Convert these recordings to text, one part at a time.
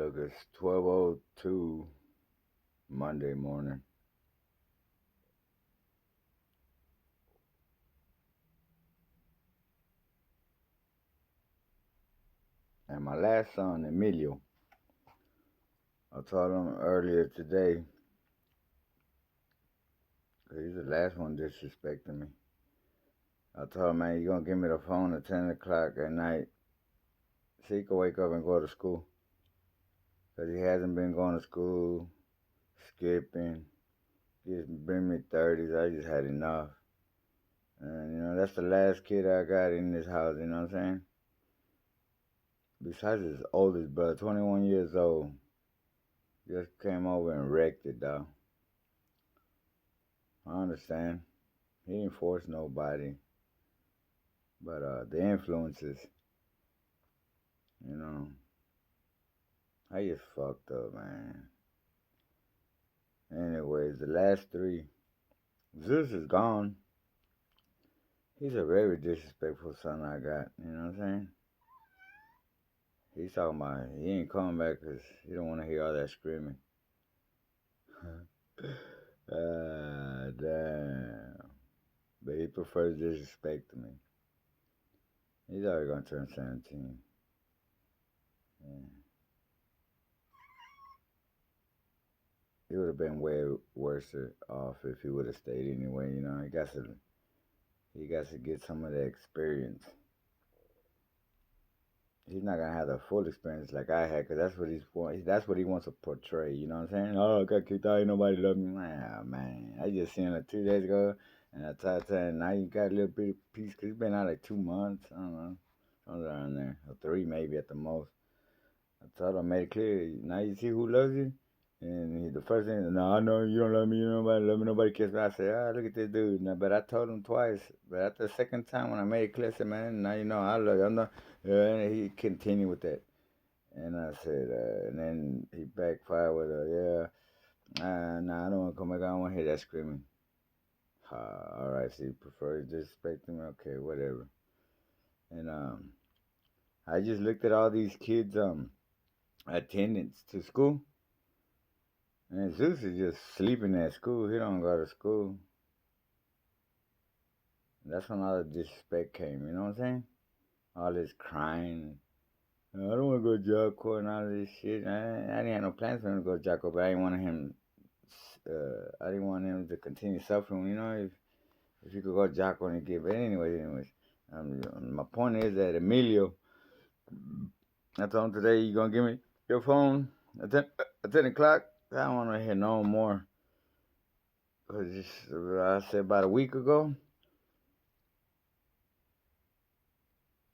Look, it's 12:02 Monday morning. And my last son, Emilio, I told him earlier today, 'cause he's the last one disrespecting me. I told him, man, you gonna give me the phone at 10 o'clock at night so he can wake up and go to school. 'Cause he hasn't been going to school, skipping. He's been me 30s. I just had enough. And, that's the last kid I got in this house, you know what I'm saying? Besides his oldest brother, 21 years old. Just came over and wrecked it, though. I understand. He didn't force nobody. But the influences, you know, I just fucked up, man. Anyways, the last three. Zeus is gone. He's a very disrespectful son I got, you know what I'm saying? He's talking about he ain't coming back because he don't want to hear all that screaming. Damn. But he prefers disrespect to me. He's already gonna turn 17. Yeah. He would have been way worse off if he would have stayed anyway. He got to get some of the experience. He's not gonna have the full experience like I had, cause that's what he wants to portray. You know what I'm saying? Oh, I got kicked out, ain't nobody love me. Nah, man, I just seen it 2 days ago, and I tried to. Now you got a little bit of peace, cause it's been out like 2 months. I don't know, something around there, or 3 maybe at the most. I told him, I made it clear. Now you see who loves you. And the first thing, no, I know you don't love me, you don't love me, nobody cares. I said, look at this dude. Now, but I told him twice. But after the second time, when I made it clear, I said, man, now you know I love you. I'm not. And he continued with that. And I said, and then he backfired with nah, I don't want to come back. I don't want to hear that screaming. All right, so you prefer disrespecting me? Okay, whatever. And I just looked at all these kids' attendance to school. And Zeus is just sleeping at school. He don't go to school. That's when all the disrespect came, you know what I'm saying? All this crying. I don't want to go to job court and all this shit. I didn't have no plans for him to go to job court, but I didn't want him to continue suffering, if he could go to job court and get. But anyways, my point is that Emilio, I told him today, you going to give me your phone at 10 o'clock? I don't want to hear no more. Because I said about a week ago,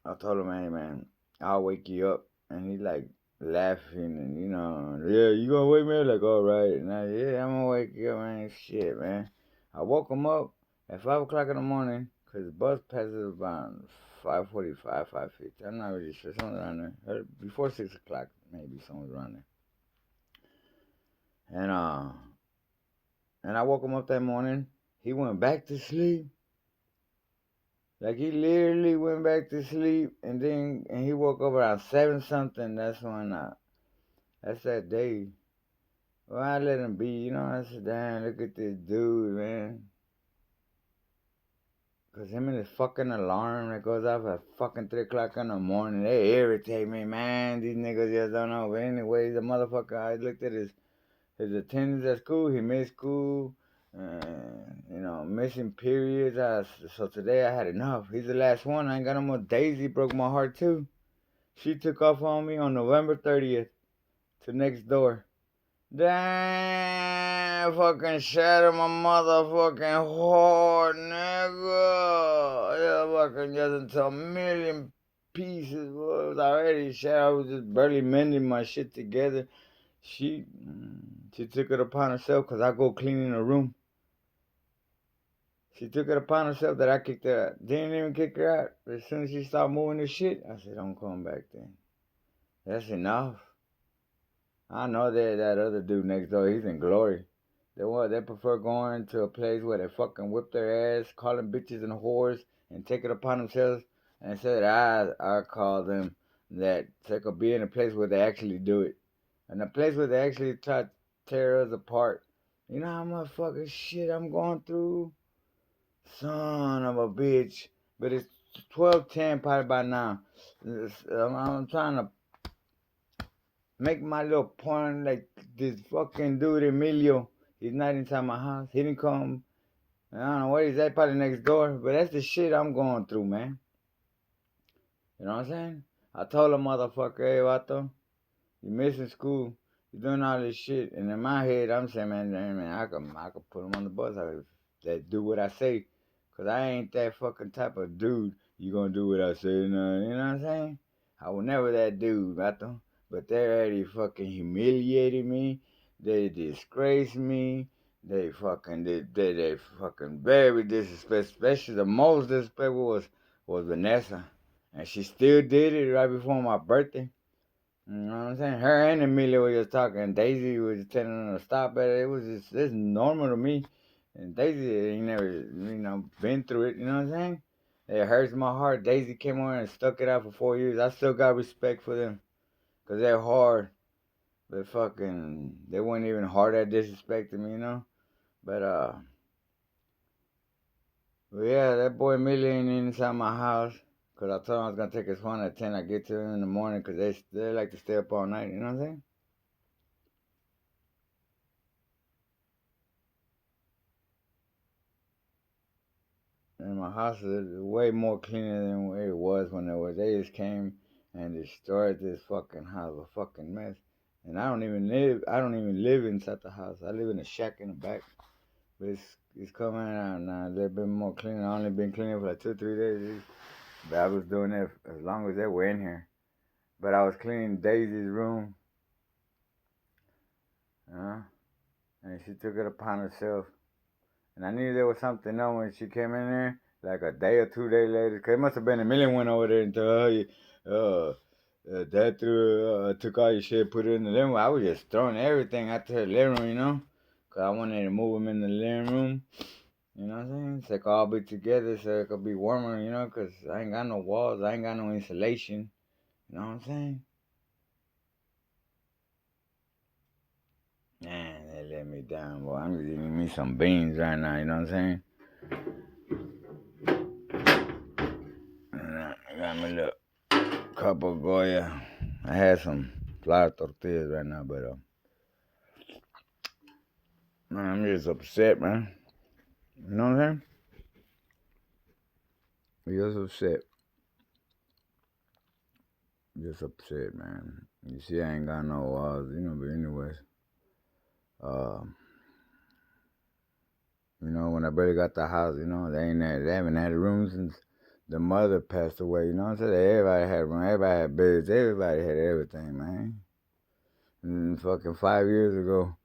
I told him, hey man, I'll wake you up. And he like laughing and yeah, you gonna wake me up? Like, all right. And yeah, I'm gonna wake you up, man. Shit, man. I woke him up at 5 o'clock in the morning because the bus passes about 5:45, 5:50. I'm not really sure. Somewhere around there. Before 6 o'clock, maybe somewhere around there. And I woke him up that morning. He went back to sleep. Like he literally went back to sleep, and he woke up around 7 something. That's that day. Well, I let him be. I said, damn, look at this dude, man. Cause him and his fucking alarm that goes off at fucking 3 o'clock in the morning, they irritate me, man. These niggas just don't know. But anyways, the motherfucker, I looked at his attendance at school. He missed school. Missing periods. So today I had enough. He's the last one. I ain't got no more. Daisy broke my heart too. She took off on me on November 30th to next door. Damn, fucking shattered my motherfucking heart, nigga. Yeah, fucking just into a million pieces. Boy. It was already shattered. I was just barely mending my shit together. She took it upon herself because I go clean in the room. She took it upon herself that I kicked her out. Didn't even kick her out. But as soon as she started moving the shit, I said, I'm coming back then. That's enough. I know that other dude next door, he's in glory. They prefer going to a place where they fucking whip their ass, calling bitches and whores, and take it upon themselves and say that I call them that. They could be in a place where they actually do it. And the place where they actually try to tear us apart. You know how much fucking shit I'm going through? Son of a bitch. But it's 12:10 probably by now. I'm trying to make my little point like this fucking dude Emilio. He's not inside my house. He didn't come. I don't know where he's at, probably next door. But that's the shit I'm going through, man. You know what I'm saying? I told a motherfucker, hey, Vato, you missing school. You doing all this shit. And in my head, I'm saying, man, I could put him on the bus. That do what I say. Because I ain't that fucking type of dude. You gonna do what I say. You know what I'm saying? I was never that dude, Vato. But they already fucking humiliated me. They disgraced me. They fucking very disrespectful. Especially the most disrespectful was Vanessa. And she still did it right before my birthday. You know what I'm saying? Her and Amelia were just talking. Daisy was telling her to stop it. It was just it's normal to me. And Daisy ain't never, been through it. You know what I'm saying? It hurts my heart. Daisy came on and stuck it out for 4 years. I still got respect for them. Because they're hard. But fucking, they weren't even hard at disrespecting me, you know? But yeah, that boy Amelia ain't inside my house. Because I told him I was going to take his phone at 10. I get to him in the morning because they like to stay up all night. You know what I'm saying? And my house is way more cleaner than it was when it was. They just came and destroyed this fucking house, a fucking mess. And I don't even live inside the house. I live in a shack in the back. But it's coming out now. They've been more clean. I only been cleaning for like 2, 3 days. But I was doing it as long as they were in here. But I was cleaning Daisy's room, uh, and she took it upon herself. And I knew there was something up when she came in there, like a day or 2 days later. Cause it must have been a million went over there and told her, Dad took all your shit, put it in the living room. I was just throwing everything out to the living room, you know? Cause I wanted to move them in the living room. You know what I'm saying? So it could all be together so it could be warmer, you know? Cause I ain't got no walls. I ain't got no insulation. You know what I'm saying? Man, they let me down, boy. I'm just eating me some beans right now, you know what I'm saying? And I got me a little cup of Goya. I had some flour tortillas right now, but man, I'm just upset, man. You know what I'm saying? Just upset. Just upset, man. You see, I ain't got no walls, but anyways. Uh, when I barely got the house, they haven't had a room since the mother passed away, you know what I'm saying? Everybody had a room, everybody had beds, everybody had everything, man. And fucking 5 years ago,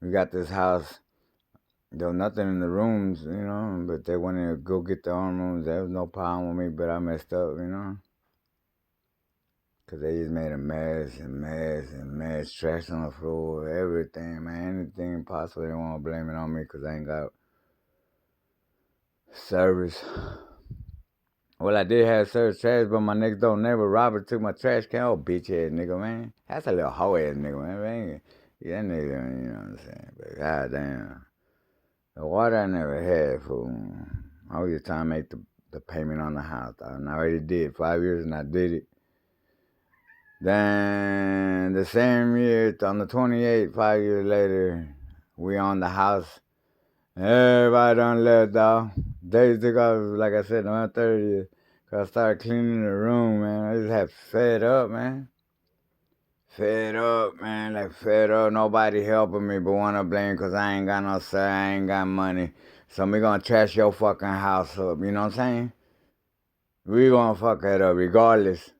we got this house. There was nothing in the rooms, but they wanted to go get their own rooms. There was no problem with me, but I messed up, Because they just made a mess and mess and mess, trash on the floor, everything, man. Anything possible, they want to blame it on me because I ain't got service. Well, I did have service trash, but my next door neighbor, Robert, took my trash can. Oh, bitch ass nigga, man. That's a little hoe ass nigga, man. Yeah, that nigga, you know what I'm saying? But goddamn. The water I never had, fool. I was just trying to make the payment on the house. And I already did 5 years and I did it. Then the same year, on the 28th, 5 years later, we on the house. Everybody done left, dog. Days took off, like I said, on 30th. Cause I started cleaning the room, man. I just had fed up, man. Fed up, man. Like fed up. Nobody helping me but wanna blame cause I ain't got no sir, I ain't got money. So we gonna trash your fucking house up, you know what I'm saying? We gonna fuck it up regardless.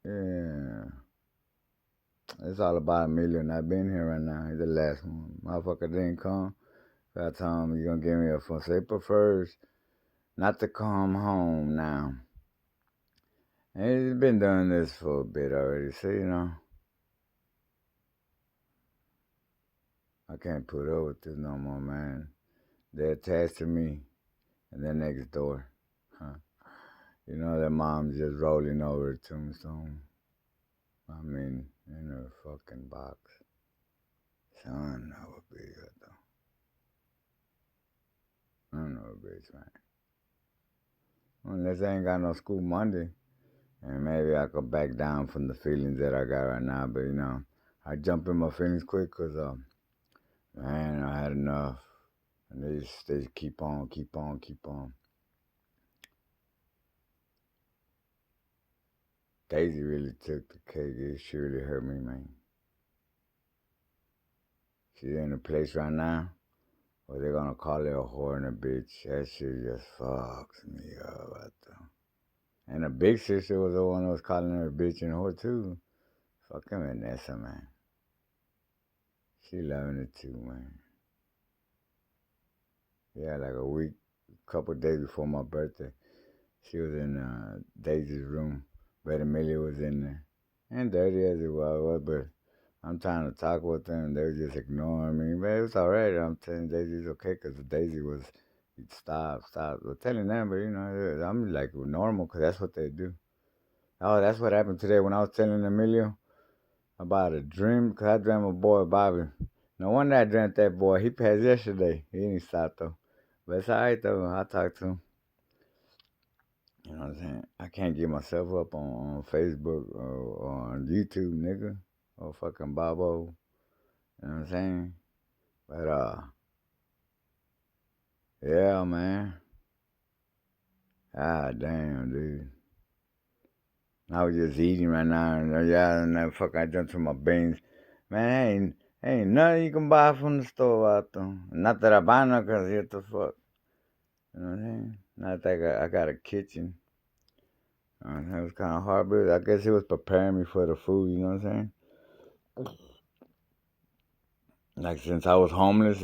Yeah. It's all about Emilio not being here right now. He's the last one. Motherfucker didn't come. I told him you gonna give me a phone. So he prefers not to come home now. And he's been doing this for a bit already, so I can't put up with this no more, man. They're attached to me. And then next door, huh? You know that mom's just rolling over a tombstone. I mean, in her fucking box. Son of a bitch, son of a bitch, man. Unless I ain't got no school Monday, and maybe I could back down from the feelings that I got right now. But I jump in my feelings quick because man, I had enough, and they just keep on, keep on, keep on. Daisy really took the cake. It surely hurt me, man. She's in a place right now where they're gonna call her a whore and a bitch. That shit just fucks me up. And the big sister was the one who was calling her a bitch and a whore too. Fucking Vanessa, man. She loving it too, man. Yeah, like a couple days before my birthday, she was in Daisy's room. But Amelia was in there. And dirty as it was, but I'm trying to talk with them. They were just ignoring me. But it was all right. I'm telling Daisy it's okay because Daisy was, stop. Well, telling them, but I'm like normal because that's what they do. Oh, that's what happened today when I was telling Emilio about a dream because I dreamt a boy, Bobby. No wonder I dreamt that boy. He passed yesterday. He didn't stop though. But it's all right though. I talked to him. You know what I'm saying? I can't get myself up on Facebook or on YouTube, nigga. Or fucking Bobo. You know what I'm saying? But yeah, man. Ah, damn, dude. I was just eating right now, and that fuck, I jumped to my beans. Man, ain't nothing you can buy from the store out there. Not that I buy none, cause what the fuck, you know what I'm saying? Not that I got a kitchen. It was kind of hard, but I guess it was preparing me for the food. You know what I'm saying? Like since I was homeless,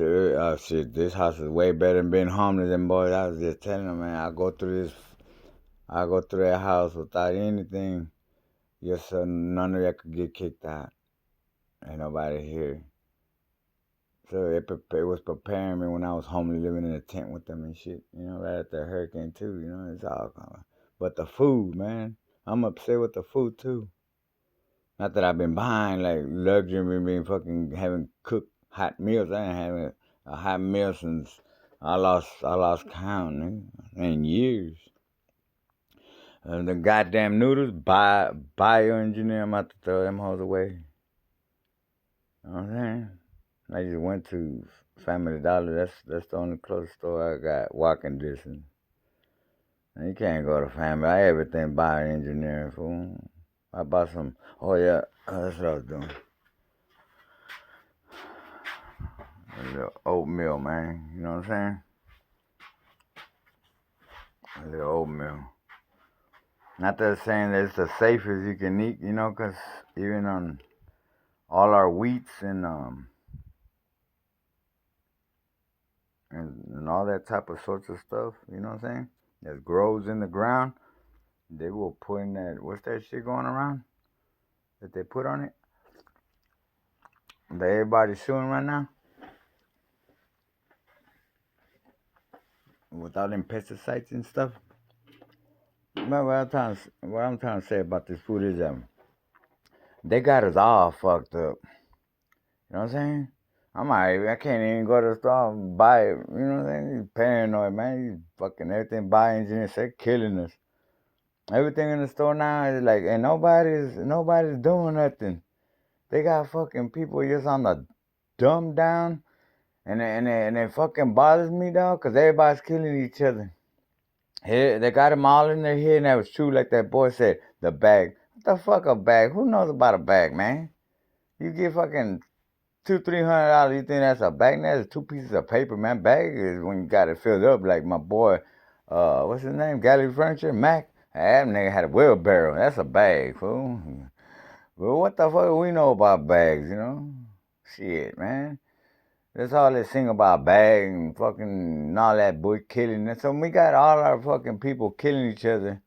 shit, this house is way better than being homeless. And boys, I was just telling them, man, I go through that house without anything. Yes, sir, none of that could get kicked out. Ain't nobody here. So it was preparing me when I was homely living in a tent with them and shit. Right after the hurricane too. It's all kind of. But the food, man, I'm upset with the food too. Not that I've been buying like luxury, being fucking having cooked hot meals. I ain't having a hot meal since I lost count, nigga, in years. The goddamn noodles, bioengineer, I'm about to throw them hoes away. You know what I'm saying? I just went to Family Dollar. That's the only close store I got walking distance. And you can't go to Family. I everything bioengineering, fool. I bought some. Oh yeah, that's what I was doing. A little oatmeal, man. You know what I'm saying? A little oatmeal. Not that saying that it's the safest you can eat, because even on all our wheats and all that type of sorts of stuff, you know what I'm saying? That grows in the ground, they will put in that. What's that shit going around that they put on it? That everybody's suing right now with all them pesticides and stuff. But what I'm trying to say about this food is they got us all fucked up. You know what I'm saying? I can't even go to the store and buy it. You know what I'm saying? He's paranoid, man. He's fucking everything bioengineered. They're killing us. Everything in the store now is like, and nobody's doing nothing. They got fucking people just on the dumb down, and it fucking bothers me, dog, because everybody's killing each other. Here, they got them all in their head, and that was true, like that boy said, the bag. What the fuck a bag? Who knows about a bag, man? You get fucking $200-300. You think that's a bag? That's 2 pieces of paper, man. Bag is when you got it filled up, like my boy, what's his name? Gallery Furniture, Mac. That nigga had a wheelbarrow. That's a bag, fool. But what the fuck do we know about bags, Shit, man. That's all they sing about bag and fucking and all that bush killing. And so we got all our fucking people killing each other.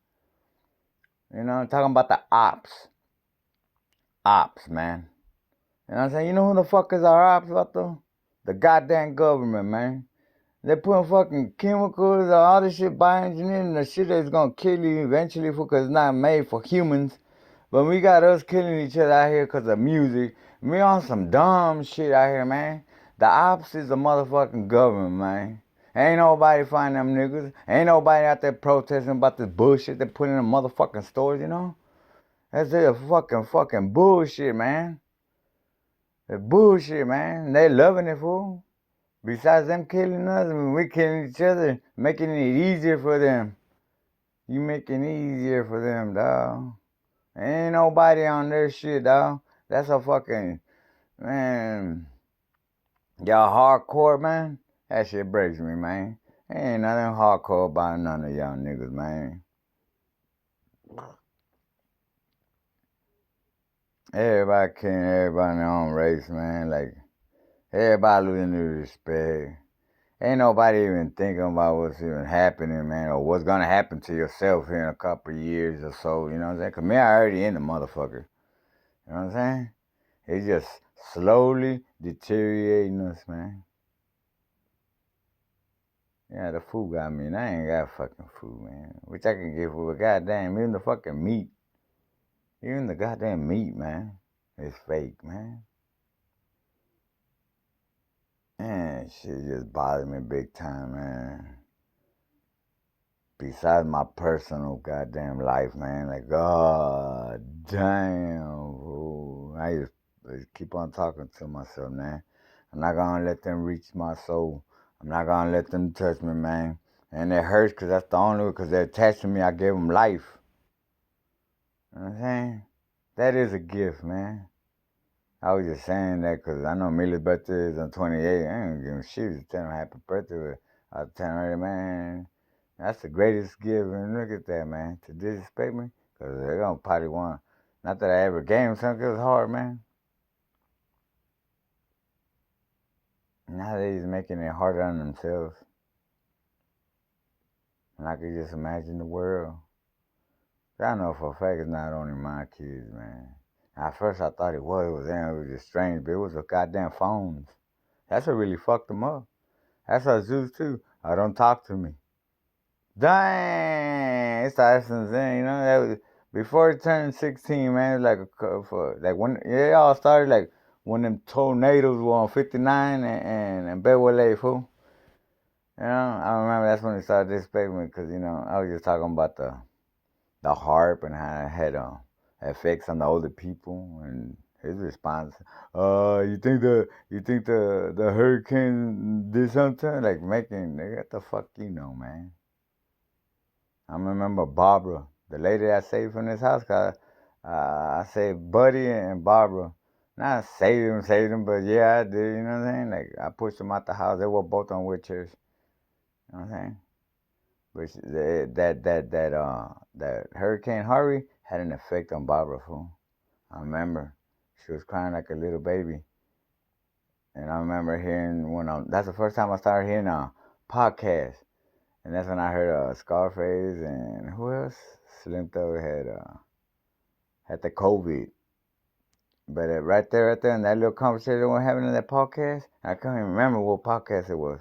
Talking about the ops. Ops, man. You know what I'm saying? You know who the fuck is our ops, Vato? The goddamn government, man. They're putting fucking chemicals or all this shit bioengineering, the shit that's gonna kill you eventually because it's not made for humans. But we got us killing each other out here because of music. We on some dumb shit out here, man. The opposite's of motherfucking government, man. Ain't nobody find them niggas. Ain't nobody out there protesting about this bullshit they put in the motherfucking stores, you know? That's a fucking bullshit, man. It's bullshit, man. They loving it, fool. Besides them killing us, I mean, we killing each other, making it easier for them. You making it easier for them, dawg. Ain't nobody on their shit, dawg. That's a fucking, man, y'all hardcore, man. That shit breaks me, man. Ain't nothing hardcore about none of y'all niggas, man. Everybody killing everybody in their own race, man. Like, everybody losing their respect. Ain't nobody even thinking about what's even happening, man, or what's gonna happen to yourself here in a couple of years or so, you know what I'm saying? 'Cause me, I already in the motherfucker. You know what I'm saying? It's just slowly deteriorating us, man. Yeah, the food got me, and I ain't got fucking food, man. Which I can get food, but goddamn, even the fucking meat, even the goddamn meat, man, is fake, man. Man, shit just bothers me big time, man. Besides my personal goddamn life, man, like, god damn, fool. I just keep on talking to myself, man. I'm not gonna let them reach my soul. I'm not gonna let them touch me, man. And it hurts because that's the only way, because they're attached to me. I gave them life. You know what I'm saying? That is a gift, man. I was just saying that because I know Millie's birthday is on 28. I ain't giving shit to tell him happy birthday. But I was telling her, man, that's the greatest gift. And look at that, man. To disrespect me, because they're going to probably want. Not that I ever gave them something. It was hard, man. Now they're just making it harder on themselves. And I could just imagine the world. I know for a fact it's not only my kids, man. At first I thought it was them. It was just strange, but it was the goddamn phones. That's what really fucked them up. That's how Zeus too. I don't talk to me. Dang, it's the essence thing, you know. That was before he turned 16, man. It was like for like when it all started, like when them tornadoes were on 59 and Bedwell fool. You know, I remember that's when he started disrespecting me because you know I was just talking about the harp and how it had effects on the older people and his response. You think the hurricane did something like making nigga? What the fuck you know, man? I remember Barbara, the lady I saved from this house. Cause I saved Buddy and Barbara. Not saved them, but yeah, I did. You know what I'm saying? Like I pushed them out the house. They were both on wheelchairs. You know what I'm saying? Which that Hurricane Harvey had an effect on Barbara, fool. I remember she was crying like a little baby, and I remember hearing that's the first time I started hearing a podcast, and that's when I heard Scarface and who else? Slim Thug had the COVID, but right there in that little conversation we were having in that podcast, I can't even remember what podcast it was,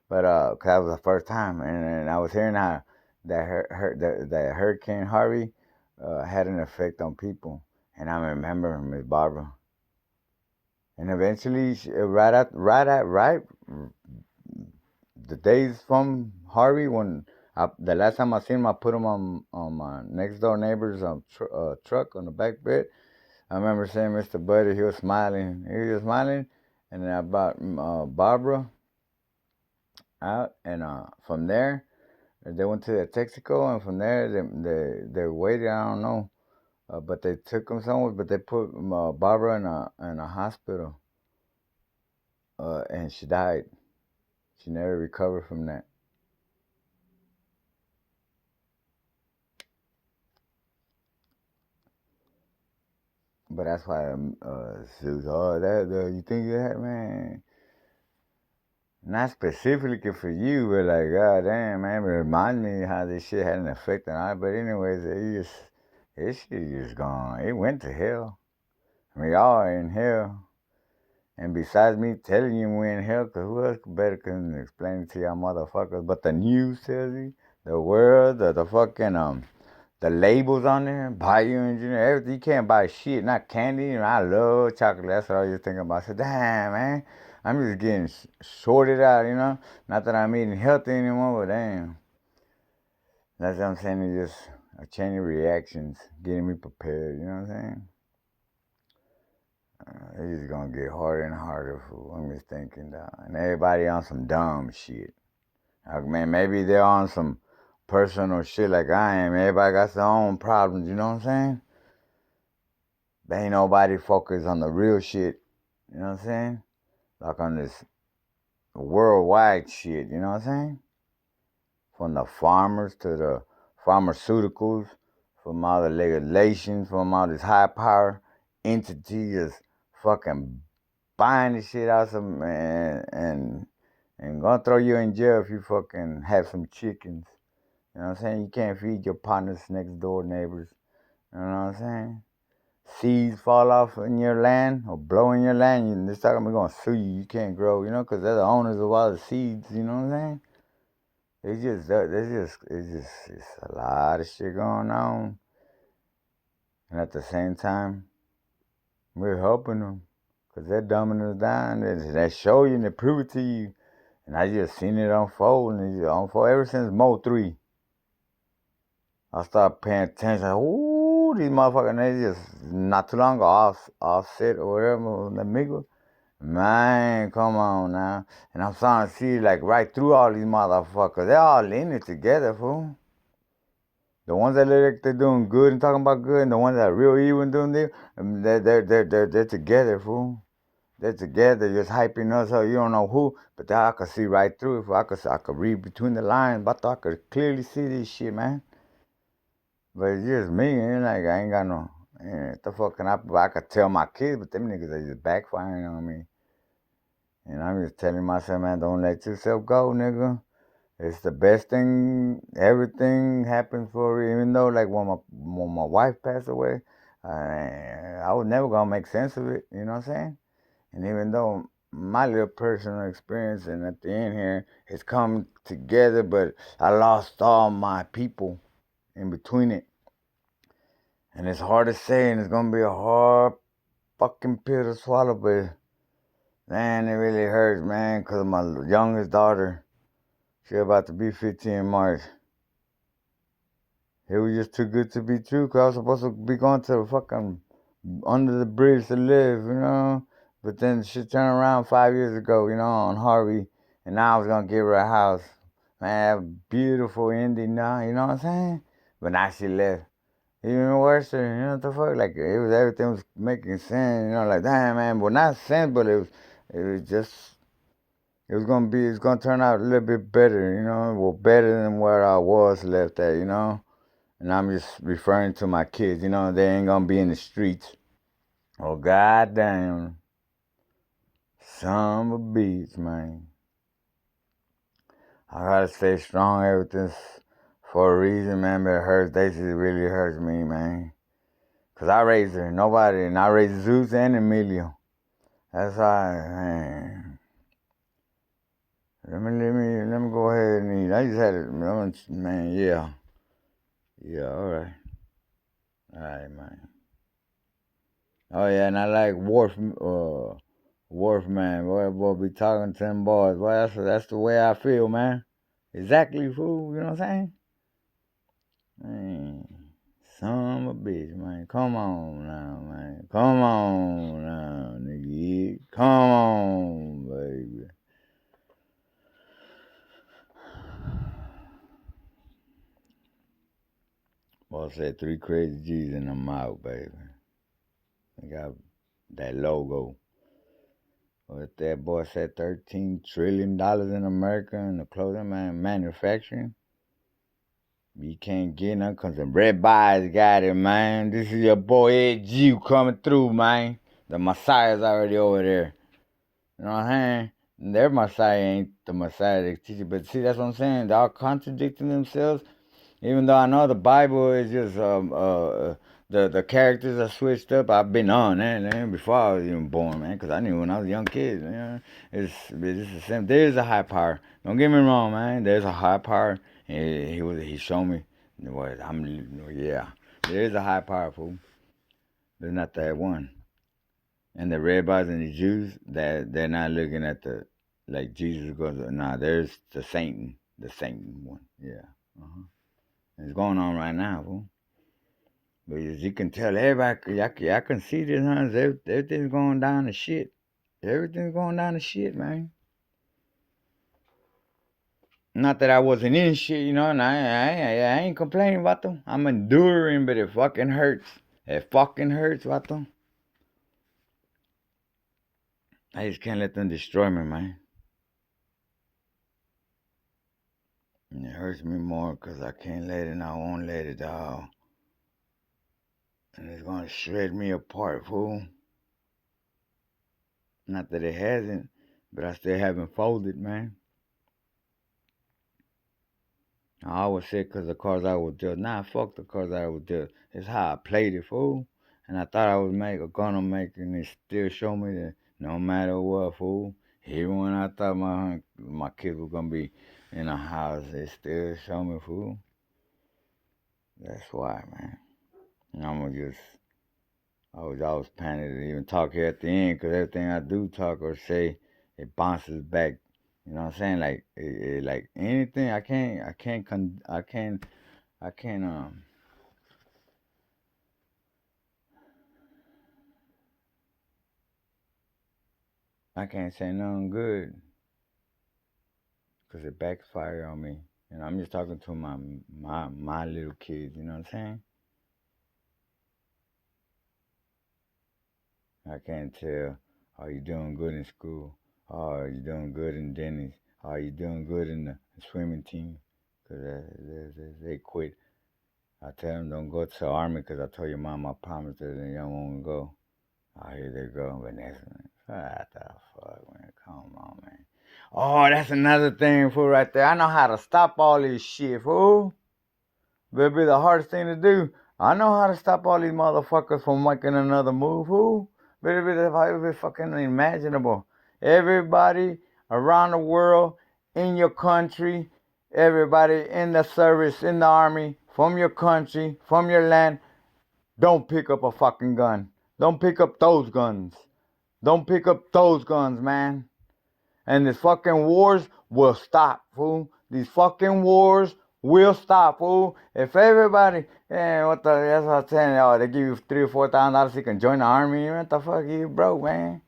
but 'cause that was the first time, and I was hearing how that Hurricane Harvey had an effect on people, and I remember Miss Barbara, and eventually right the days from Harvey when the last time I seen him, I put him on my next door neighbor's truck on the back bed. I remember seeing Mr. Buddy. He was smiling. And then I brought Barbara out, and from there they went to Texaco, and from there they waited. I don't know, but they took him somewhere. But they put Barbara in a hospital, and she died. She never recovered from that. But that's why Zeus. Oh, you think that, man? Not specifically for you, but like, god damn, man, it remind me how this shit had an effect on I. But anyways, this shit just gone. It went to hell. I mean, y'all are in hell, And besides me telling you we in hell, cause who else better can explain it to y'all motherfuckers? But the news tells you, the world, the fucking the labels on there, bioengineer, everything. You can't buy shit, not candy. And I love chocolate. That's what I was just thinking about. I said, damn, man, I'm just getting shorted out, you know. Not that I'm eating healthy anymore, but damn. That's what I'm saying. It's just a chain of reactions, getting me prepared. You know what I'm saying? It's just gonna get harder and harder. Fool. I'm just thinking, and everybody on some dumb shit. Like, man, maybe they're on some personal shit like I am. Everybody got their own problems. You know what I'm saying? There ain't nobody focused on the real shit. You know what I'm saying? Like on this worldwide shit. You know what I'm saying? From the farmers to the pharmaceuticals, from all the regulations, from all this high power entity just fucking buying the shit out some and gonna throw you in jail if you fucking have some chickens. You know what I'm saying? You can't feed your partners next door neighbors. You know what I'm saying? Seeds fall off in your land or blow in your land, this talking about gonna sue you. You can't grow, you know, because they're the owners of all the seeds. You know what I'm saying? It's a lot of shit going on, and at the same time, we're helping them because they're dumbing us down. They show you and they prove it to you, and I just seen it unfold, and it unfold ever since Mo 3. I started paying attention. Ooh, these motherfuckers, they just not too long ago, offset or whatever, the Migos. Man, come on now. And I'm starting to see like right through all these motherfuckers. They're all in it together, fool. The ones that look like they're doing good and talking about good, and the ones that are real evil and doing this, they're together, fool. They're together, just hyping us up. You don't know who, but I could see right through it. I could read between the lines, but I could clearly see this shit, man. But it's just me, and like I ain't got no. What the fuck can I could tell my kids, but them niggas are just backfiring on me. And I'm just telling myself, man, don't let yourself go, nigga. It's the best thing. Everything happens for you. Even though, like when my wife passed away, I was never gonna make sense of it. You know what I'm saying? And even though my little personal experience and at the end here has come together, but I lost all my people in between it. And it's hard to say, and it's gonna be a hard fucking pill to swallow, but man, it really hurts, man, because my youngest daughter, she about to be 15 in March. It was just too good to be true, because I was supposed to be going to the fucking under the bridge to live, you know? But then she turned around 5 years ago, you know, on Harvey, and now I was gonna give her a house. Man, beautiful ending now, you know what I'm saying? But now she left. Even worse, you know what the fuck? Like it was everything was making sense, you know, like damn man, well not sense, but it was just it's gonna turn out a little bit better, you know, well better than where I was left at, you know. And I'm just referring to my kids, you know, they ain't gonna be in the streets. Oh goddamn, son of a bitch, man. I gotta stay strong, everything's for a reason, man, but it hurts. They just really hurts me, man. Cause I raised her, nobody, and I raised Zeus and Emilio. That's why, man. Let me go ahead and eat. I just had it, man. Yeah, yeah. All right, man. Oh yeah, and I like Wharf, man. Boy, be talking to them boys. Boy, that's the way I feel, man. Exactly, fool. You know what I'm saying? Man, son of a bitch, man. Come on now, man. Come on now, nigga. Come on, baby. Boy said 3 crazy G's in the mouth, baby. They got that logo. What that boy said, $13 trillion in America in the clothing manufacturing. You can't get none because the red buyers got it, man. This is your boy Ed G coming through, man. The Messiah's already over there. You know what I'm saying? Their Messiah ain't the Messiah they teach you. But see, that's what I'm saying. They're all contradicting themselves. Even though I know the Bible is just the characters are switched up. I've been on that, man, before I was even born, man, because I knew when I was a young kid, you know, it's the same. There is a high power. Don't get me wrong, man. There's a high power. And he showed me what yeah. There is a high power, fool. There's not that one. And the rabbis and the Jews, that they're not looking at the like Jesus goes. Nah, there's the Satan one. Yeah, uh-huh. It's going on right now, fool. But as you can tell, everybody, I can see this, huh? Everything's going down to shit. Everything's going down to shit, man. Not that I wasn't in shit, you know, and I ain't complaining about them. I'm enduring, but it fucking hurts. It fucking hurts, vato. I just can't let them destroy me, man. And it hurts me more because I can't let it, and I won't let it all. And it's gonna shred me apart, fool. Not that it hasn't, but I still haven't folded, man. I always said because the cards I was dealt. Nah, fuck the cards I was dealt. It's how I played it, fool. And I thought I was gonna make, and it still show me that no matter what, fool. Even when I thought my kids were gonna be in a house, they still show me, fool. That's why, man. And I'm gonna just, I was panicked to even talk here at the end, because everything I do talk or say, it bounces back. You know what I'm saying? Like, like anything, I can't, I can't say nothing good because it backfired on me. And I'm just talking to my little kids. You know what I'm saying? I can't tell. Are you doing good in school? Are you doing good in Denny's? Are you doing good in the swimming team? Because they quit. I tell them don't go to the army because I told your mom I promised her they don't want to go. Oh, here they go, Vanessa. What the fuck, man? Come on, man. Oh, that's another thing, fool, right there. I know how to stop all this shit, fool. But it'll be the hardest thing to do. I know how to stop all these motherfuckers from making another move, fool. But it'll be fucking unimaginable. Everybody around the world, in your country, everybody in the service, in the army, from your country, from your land, don't pick up a fucking gun. Don't pick up those guns. Don't pick up those guns, man. And these fucking wars will stop, fool. These fucking wars will stop, fool. If everybody, what the, that's what I'm saying, oh, they give you $3,000 or $4,000 so you can join the army. What the fuck, you broke, man?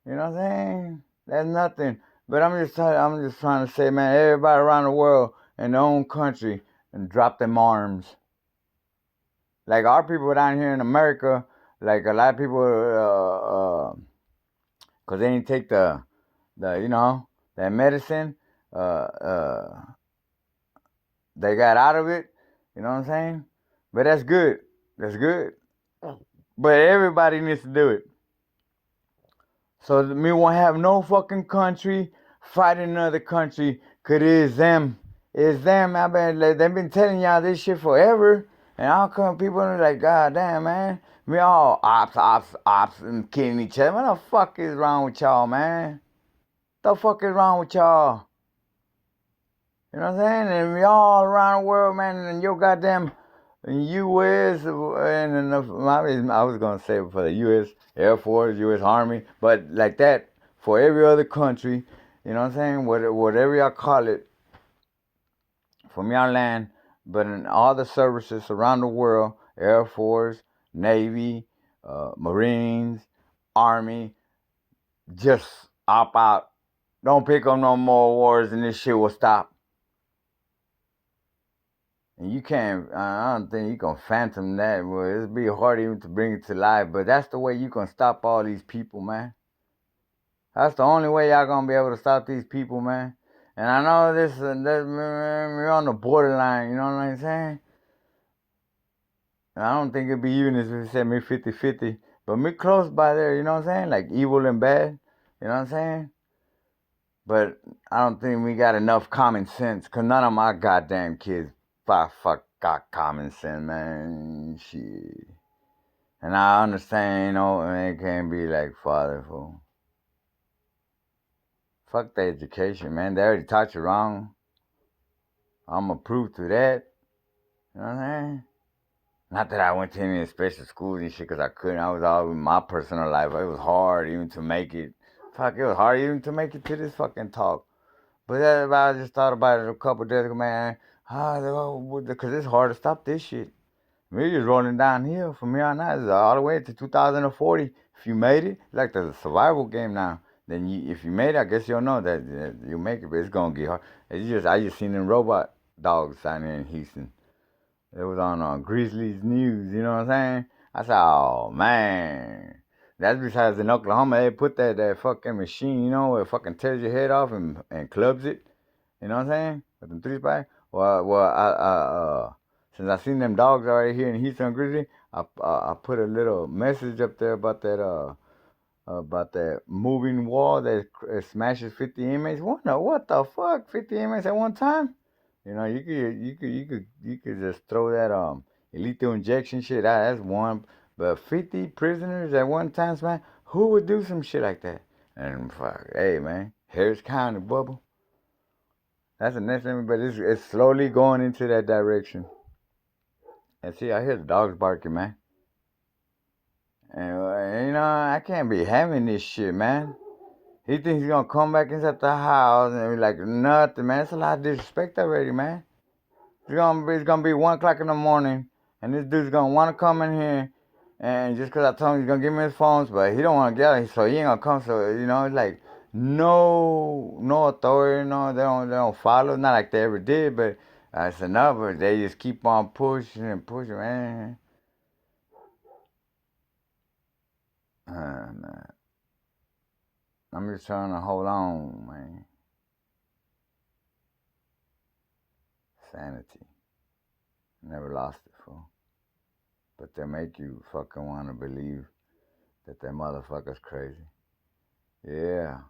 You know what I'm saying? That's nothing. But I'm just trying to say, man, everybody around the world in their own country and drop them arms. Like our people down here in America, like a lot of people, cause they didn't take that medicine, uh, they got out of it. You know what I'm saying? But that's good. That's good. But everybody needs to do it. So me won't have no fucking country fighting another country, cause it is them. It's them. They've been telling y'all this shit forever. And how come people are like, God damn, man? We all ops, and killing each other. What the fuck is wrong with y'all, man? The fuck is wrong with y'all? You know what I'm saying? And we all around the world, man, and your goddamn U.S. I was gonna say for the U.S. Air Force, U.S. Army, but like that for every other country. You know what I'm saying? Whatever y'all call it, from your land, but in all the services around the world, Air Force, Navy, Marines, Army, just opt out. Don't pick up no more wars, and this shit will stop. And you can't, I don't think you can phantom that. Well, it'll be hard even to bring it to life, but that's the way you can stop all these people, man. That's the only way y'all gonna be able to stop these people, man. And I know we're on the borderline, you know what I'm saying? And I don't think it'd be even if we said me 50-50, but me close by there, you know what I'm saying? Like evil and bad, you know what I'm saying? But I don't think we got enough common sense, cause none of my goddamn kids fuck got common sense, man. Shit. And I understand, it can't be like father, fool. Fuck the education, man. They already taught you wrong. I'm going to prove to that. You know what I'm saying? Not that I went to any special schools and shit because I couldn't. I was all in my personal life. It was hard even to make it. Fuck, it was hard even to make it to this fucking talk. But I just thought about it a couple days ago, man. Because it's hard to stop this shit. We're just rolling downhill from here on out. It's all the way to 2040. If you made it, like the survival game now. Then if you made it, I guess you'll know that you make it, but it's gonna get hard. I just seen them robot dogs down here in Houston. It was on Grizzlies News, you know what I'm saying? I said, oh man. That's besides in Oklahoma, they put that fucking machine, where it fucking tears your head off and clubs it. You know what I'm saying? With them three spikes. Since I seen them dogs already here in Houston Grizzly, I put a little message up there about that moving wall that smashes 50 inmates. What the fuck? 50 inmates at one time? You could just throw that lethal injection shit out. That's one, but 50 prisoners at one time, man. Who would do some shit like that? And fuck, hey man, Harris County bubble. That's the next thing, but it's slowly going into that direction. And see, I hear the dogs barking, man. And I can't be having this shit, man. He thinks he's gonna come back inside the house and be like nothing, man. It's a lot of disrespect already, man. It's gonna be 1 o'clock in the morning, and this dude's gonna wanna come in here, and just 'cause I told him he's gonna give me his phones, but he don't wanna get it, so he ain't gonna come. So it's like no authority, no, they don't follow. Not like they ever did, but it's enough. But they just keep on pushing and pushing, man. Man. I'm just trying to hold on, man. Sanity. Never lost it, fool. But they make you fucking want to believe that motherfucker's crazy. Yeah.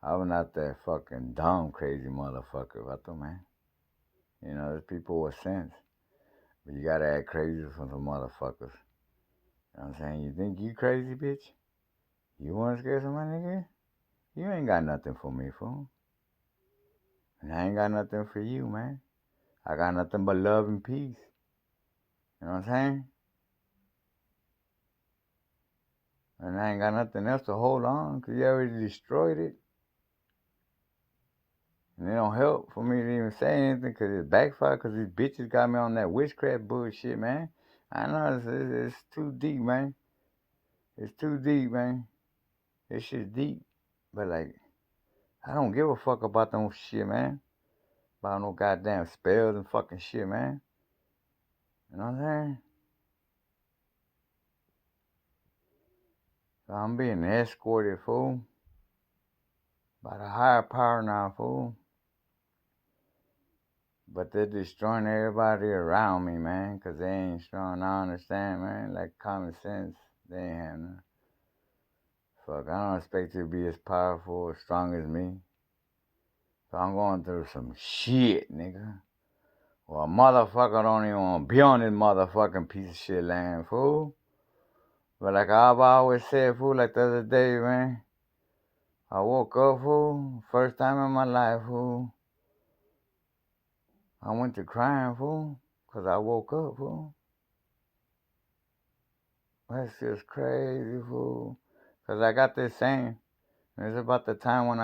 I was not that fucking dumb, crazy motherfucker, vato, man. There's people with sense. But you gotta act crazy for some motherfuckers. You know what I'm saying? You think you crazy, bitch? You wanna scare somebody, nigga? You ain't got nothing for me, fool. And I ain't got nothing for you, man. I got nothing but love and peace. You know what I'm saying? And I ain't got nothing else to hold on, 'cause you already destroyed it. And it don't help for me to even say anything, 'cause it backfired, 'cause these bitches got me on that witchcraft bullshit, man. I know it's too deep, man. It's too deep, man. This shit's deep. But, like, I don't give a fuck about no shit, man. About no goddamn spells and fucking shit, man. You know what I'm saying? So I'm being escorted, fool. By the higher power now, fool. But they're destroying everybody around me, man, 'cause they ain't strong. I understand, man. Like common sense, they ain't have none. Fuck, I don't expect you to be as powerful or strong as me. So I'm going through some shit, nigga. Well, a motherfucker don't even want to be on this motherfucking piece of shit land, fool. But like I've always said, fool, like the other day, man. I woke up, fool. First time in my life, fool. I went to crying, fool. 'Cause I woke up, fool. That's just crazy, fool. 'Cause I got this saying. It's about the time when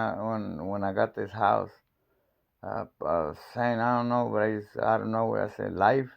I got this house. I was saying, I don't know, but I don't know what I said. Life